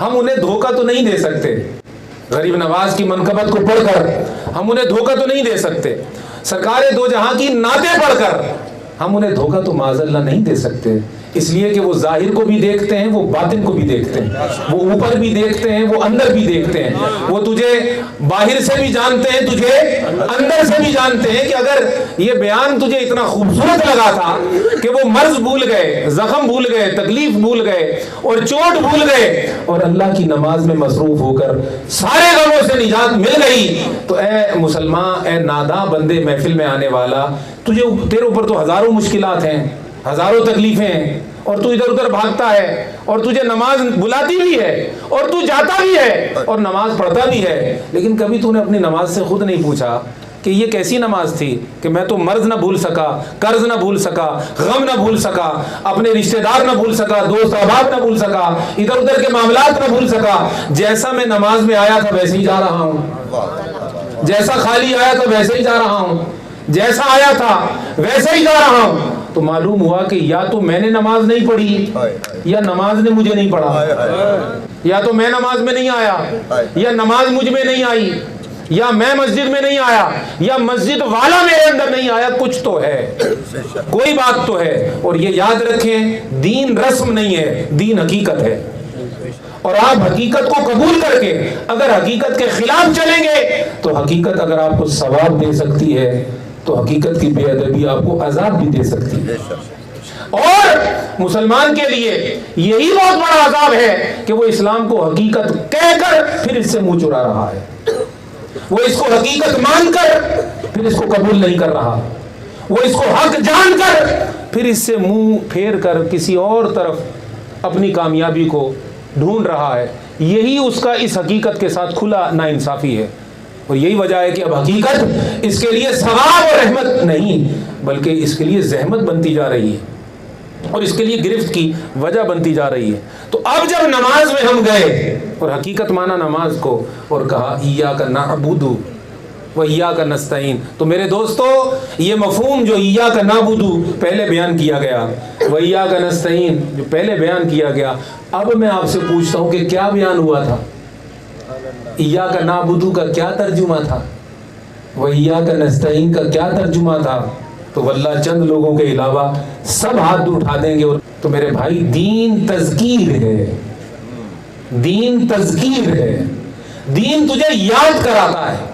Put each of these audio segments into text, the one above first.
ہم انہیں دھوکہ تو نہیں دے سکتے، غریب نواز کی منقبت کو پڑھ کر ہم انہیں دھوکہ تو نہیں دے سکتے، سرکار دو جہاں کی نعتیں پڑھ کر ہم انہیں دھوکہ تو معاذ اللہ نہیں دے سکتے، اس لیے کہ وہ ظاہر کو بھی دیکھتے ہیں، وہ باطن کو بھی دیکھتے ہیں، وہ اوپر بھی دیکھتے ہیں، وہ اندر بھی دیکھتے ہیں، وہ تجھے باہر سے بھی جانتے ہیں، تجھے اندر سے بھی جانتے ہیں کہ اگر یہ بیان تجھے اتنا خوبصورت لگا تھا کہ وہ مرض بھول گئے، زخم بھول گئے، تکلیف بھول گئے اور چوٹ بھول گئے اور اللہ کی نماز میں مصروف ہو کر سارے غموں سے نجات مل گئی، تو اے مسلمان، اے ناداں بندے محفل میں آنے والا، تیرے اوپر تو ہزاروں مشکلات ہیں، ہزاروں تکلیفیں ہیں، اور تو ادھر ادھر بھاگتا ہے، اور تجھے نماز بلاتی بھی ہے اور تو جاتا بھی ہے اور نماز پڑھتا بھی ہے، لیکن کبھی تو نے اپنی نماز سے خود نہیں پوچھا کہ یہ کیسی نماز تھی کہ میں تو مرض نہ بھول سکا، قرض نہ بھول سکا، غم نہ بھول سکا، اپنے رشتہ دار نہ بھول سکا، دوست احباب نہ بھول سکا، ادھر ادھر کے معاملات نہ بھول سکا، جیسا میں نماز میں آیا تھا ویسے ہی جا رہا ہوں، جیسا خالی آیا تھا ویسے ہی جا رہا ہوں، جیسا آیا تھا ویسے ہی جا رہا ہوں۔ تو معلوم ہوا کہ یا تو میں نے نماز نہیں پڑھی یا نماز نے مجھے نہیں پڑھا، یا تو میں نماز میں نہیں آیا یا نماز مجھ میں نہیں آئی، یا میں مسجد میں نہیں آیا یا مسجد والا میرے اندر نہیں آیا، کچھ تو ہے، کوئی بات تو ہے۔ اور یہ یاد رکھیں، دین رسم نہیں ہے، دین حقیقت ہے، اور آپ حقیقت کو قبول کر کے اگر حقیقت کے خلاف چلیں گے تو حقیقت اگر آپ کو ثواب دے سکتی ہے تو حقیقت کی بے ادبی آپ کو عذاب بھی دے سکتی ہے۔ اور مسلمان کے لیے یہی بہت بڑا عذاب ہے کہ وہ اسلام کو حقیقت کہہ کر پھر اس سے منہ چرا رہا ہے، وہ اس کو حقیقت مان کر پھر اس کو قبول نہیں کر رہا، وہ اس کو حق جان کر پھر اس سے منہ پھیر کر کسی اور طرف اپنی کامیابی کو ڈھونڈ رہا ہے۔ یہی اس کا اس حقیقت کے ساتھ کھلا ناانصافی ہے، اور یہی وجہ ہے کہ اب حقیقت اس کے لیے ثواب اور رحمت نہیں بلکہ اس کے لیے زحمت بنتی جا رہی ہے اور اس کے لیے گرفت کی وجہ بنتی جا رہی ہے۔ تو اب جب نماز میں ہم گئے اور حقیقت مانا نماز کو اور کہا ایاک نعبد و ایاک نستعین، تو میرے دوستو یہ مفہوم جو ایاک نعبد پہلے بیان کیا گیا و ایاک نستعین جو پہلے بیان کیا گیا، اب میں آپ سے پوچھتا ہوں کہ کیا بیان ہوا تھا؟ ایاک نعبد کا کیا ترجمہ تھا؟ و ایاک نستعین کا کیا ترجمہ تھا؟ تو واللہ چند لوگوں کے علاوہ سب ہاتھ اٹھا دیں گے۔ تو میرے بھائی، دین تذکیر ہے، دین تذکیر ہے، دین تجھے یاد کراتا ہے،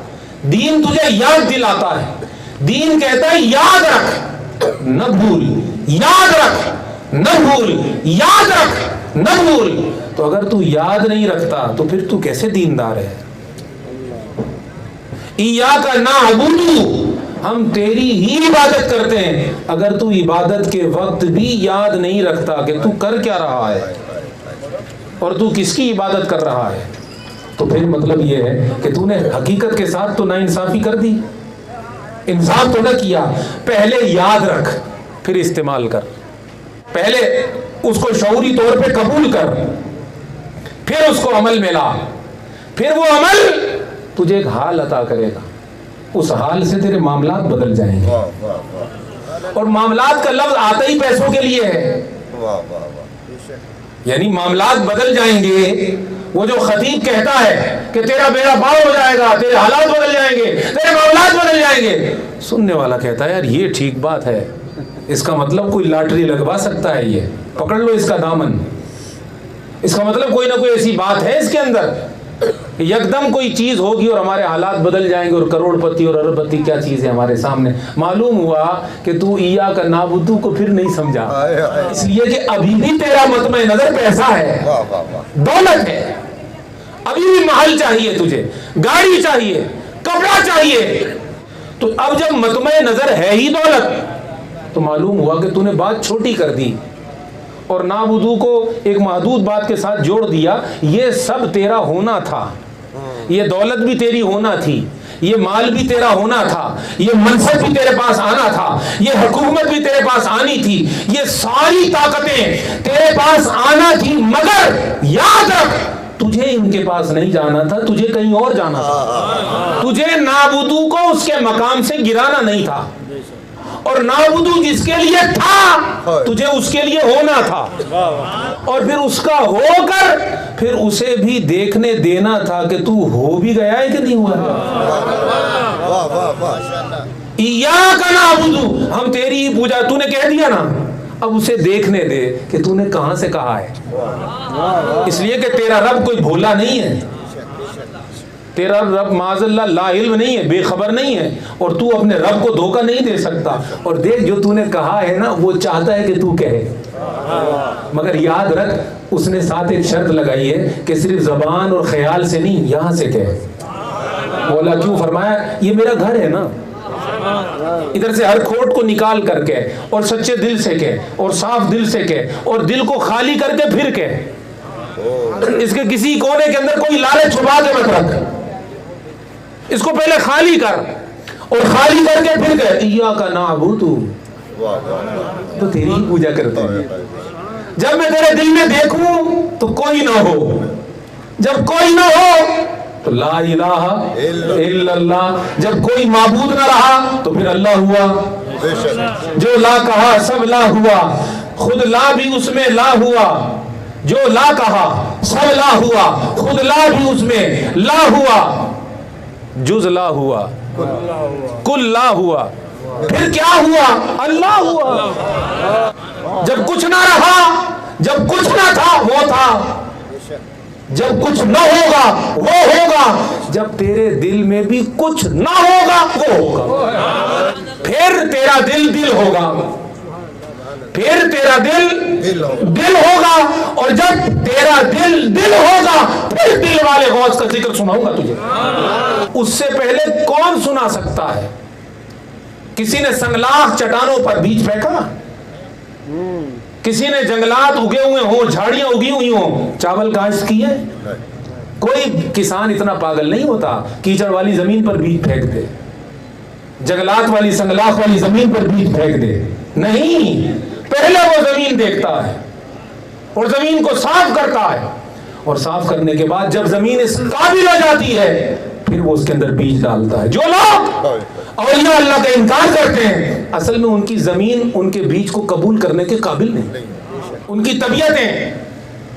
دین تجھے یاد دلاتا ہے، دین کہتا ہے یاد رکھ نہ بھول، یاد رکھ نہ بھول، یاد رکھ نہ بھول۔ تو اگر تو یاد نہیں رکھتا تو پھر تو کیسے دیندار ہے؟ ایاک نعبد، ہم تیری ہی عبادت کرتے ہیں، اگر تو عبادت کے وقت بھی یاد نہیں رکھتا کہ تو کر کیا رہا ہے اور تو کس کی عبادت کر رہا ہے، تو پھر مطلب یہ ہے کہ تو نے حقیقت کے ساتھ تو ناانصافی کر دی، انصاف تو نہ کیا۔ پہلے یاد رکھ پھر استعمال کر، پہلے اس کو شعوری طور پہ قبول کر، پھر اس کو عمل میں لا، پھر وہ عمل تجھے ایک حال عطا کرے گا، اس حال سے تیرے معاملات بدل جائیں گے۔ اور معاملات کا لفظ آتا ہی پیسوں کے لیے ہے، یعنی معاملات بدل جائیں گے۔ وہ جو خطیب کہتا ہے کہ تیرا بیڑا پار ہو جائے گا، تیرے حالات بدل جائیں گے، تیرے معاملات بدل جائیں گے، سننے والا کہتا ہے یار یہ ٹھیک بات ہے، اس کا مطلب کوئی لاٹری لگوا سکتا ہے، یہ پکڑ لو اس کا دامن، اس کا مطلب کوئی نہ کوئی ایسی بات ہے اس کے اندر، یکدم کوئی چیز ہوگی اور ہمارے حالات بدل جائیں گے، اور کروڑ پتی اور ارب پتی کیا چیز ہے ہمارے سامنے۔ معلوم ہوا کہ تو ایاک نعبد کو پھر نہیں سمجھا، اس لیے کہ ابھی بھی تیرا مطمع نظر پیسہ ہے، دولت ہے، ابھی بھی محل چاہیے، تجھے گاڑی چاہیے، کپڑا چاہیے۔ تو اب جب مطمع نظر ہے ہی دولت، تو معلوم ہوا کہ تو نے بات چھوٹی کر دی اور نعبدو کو ایک محدود بات کے ساتھ جوڑ دیا۔ یہ سب تیرا ہونا تھا، یہ دولت بھی تیری ہونا تھی، یہ مال بھی تیرا ہونا تھا، یہ منصب بھی تیرے پاس آنا تھا، یہ حکومت بھی تیرے پاس آنی تھی، یہ ساری طاقتیں تیرے پاس آنا تھی، مگر یاد رکھ تجھے ان کے پاس نہیں جانا تھا، تجھے کہیں اور جانا تھا، تجھے نعبدو کو اس کے مقام سے گرانا نہیں تھا۔ اور نعبدو جس کے لیے تھا تجھے اس کے لیے ہونا تھا، اور پھر اس کا ہو کر پھر اسے بھی دیکھنے دینا تھا کہ تو ہو بھی گیا ہے کہ نہیں ہوا ہے۔ ایاک نعبدو، ہم تیری ہی پوجا، تو نے کہہ دیا نا، اب اسے دیکھنے دے کہ تو نے کہاں سے کہا ہے، اس لیے کہ تیرا رب کوئی بھولا نہیں ہے، تیرا رب معاذ اللہ لا علم نہیں ہے، بے خبر نہیں ہے، اور تو اپنے رب کو دھوکہ نہیں دے سکتا۔ اور دیکھ جو تو نے کہا ہے نا وہ چاہتا ہے کہ تو کہے، مگر یاد رکھ اس نے ساتھ ایک شرط لگائی ہے کہ صرف زبان اور خیال سے نہیں، یہاں سے کہے۔ مولا کیوں فرمایا یہ میرا گھر ہے نا، ادھر سے ہر کھوٹ کو نکال کر کے اور سچے دل سے کہہ اور صاف دل سے کہہ اور دل کو خالی کر کے پھر کہہ، اس کے کسی کونے کے اندر کوئی لالچ چھپا کے مت رکھ، اس کو پہلے خالی کر اور خالی کر کے پھر کہہ ایاک نعبدو، تو تیری ہی پوجا کرتے ہیں۔ جب میں تیرے دل میں دیکھوں تو کوئی نہ ہو، جب کوئی نہ ہو تو لا الہ الا اللہ، جب کوئی معبود نہ رہا تو پھر اللہ ہوا، جو لا کہا سب لا ہوا، خود لا بھی اس میں لا ہوا، جو لا کہا سب لا ہوا، خود لا بھی اس میں لا ہوا، جز لا ہوا، کل لا ہوا، پھر کیا ہوا؟ اللہ ہوا۔ جب کچھ نہ رہا، جب کچھ نہ تھا وہ تھا، جب کچھ نہ ہوگا وہ ہوگا، جب تیرے دل میں بھی کچھ نہ ہوگا وہ ہوگا، پھر تیرا دل دل ہوگا، پھر تیرا دل دل ہوگا، اور جب تیرا دل دل ہوگا پھر دل والے غوث کا ذکر سناؤں گا تجھے۔ اس سے پہلے کون سنا سکتا ہے؟ کسی نے سنگلاخ چٹانوں پر بیج پھینکا، کسی نے جنگلات اگے ہوئے ہوں، جھاڑیاں اگی ہوئی ہوں، چاول کاشت کی ہے؟ کوئی کسان اتنا پاگل نہیں ہوتا کیچڑ والی زمین پر بیج پھینک دے، جنگلات والی سنگلاخ والی زمین پر بیج پھینک دے، نہیں، پہلے وہ زمین دیکھتا ہے اور زمین کو صاف کرتا ہے، اور صاف کرنے کے بعد جب زمین اس قابل ہو جاتی ہے پھر وہ اس کے اندر بیج ڈالتا ہے۔ جو لوگ اولیاء اللہ کا انکار کرتے ہیں اصل میں ان کی زمین ان کے بیج کو قبول کرنے کے قابل نہیں، ان کی طبیعتیں،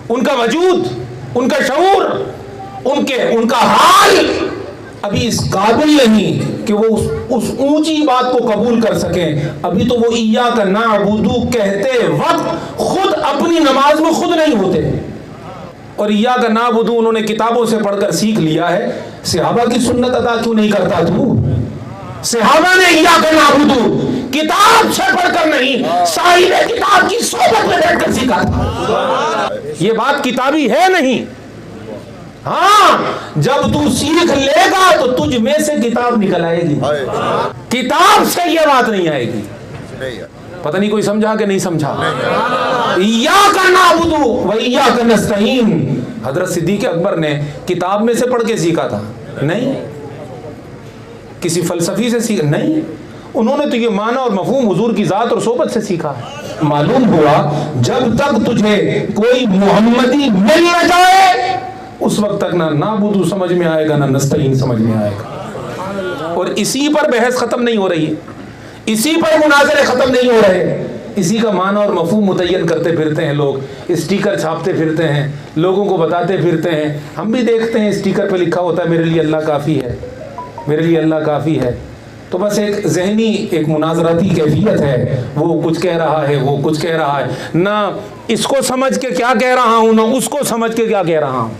ان کا وجود، ان کا شعور، ان کا حال ابھی اس قابل نہیں کہ وہ اس اونچی بات کو قبول کر سکیں۔ ابھی تو وہ ایاک نعبدو کہتے وقت خود اپنی نماز میں خود نہیں ہوتے، اور ایاک نعبدو انہوں نے کتابوں سے پڑھ کر سیکھ لیا ہے۔ صحابہ کی سنت ادا کیوں نہیں کرتا تو؟ صحابہ نے ایاک نعبدو کتاب سے پڑھ کر نہیں، صاحب کتاب کی صحبت میں بیٹھ کر سیکھا تھا۔ یہ بات کتابی ہے نہیں، ہاں جب تو سیکھ لے گا تو تجھ میں سے کتاب نکل آئے گی، کتاب سے یہ بات نہیں آئے گی۔ پتہ نہیں کوئی سمجھا کہ نہیں سمجھا؟ ایاک نعبدو و ایاک نستعین، حضرت صدیق اکبر نے کتاب میں سے پڑھ کے سیکھا تھا؟ نہیں۔ کسی فلسفی سے سیکھا؟ نہیں، انہوں نے تو یہ معنی اور مفہوم حضور کی ذات اور صحبت سے سیکھا ہے۔ معلوم ہوا جب تک تجھے کوئی محمدی مل نہ جائے اس وقت تک نہ نعبدو سمجھ میں آئے گا نہ نستعین سمجھ میں آئے گا، اور اسی پر بحث ختم نہیں ہو رہی ہے، اسی پر مناظرے ختم نہیں ہو رہے، اسی کا معنی اور مفہوم متعین کرتے پھرتے ہیں لوگ، اسٹیکر چھاپتے پھرتے ہیں، لوگوں کو بتاتے پھرتے ہیں۔ ہم بھی دیکھتے ہیں اسٹیکر پہ لکھا ہوتا ہے میرے لیے اللہ کافی ہے، میرے لیے اللہ کافی ہے، تو بس ایک ذہنی ایک مناظراتی کیفیت ہے، وہ کچھ کہہ رہا ہے وہ کچھ کہہ رہا ہے، نہ اس کو سمجھ کے کیا کہہ رہا ہوں نہ اس کو سمجھ کے کیا کہہ رہا ہوں۔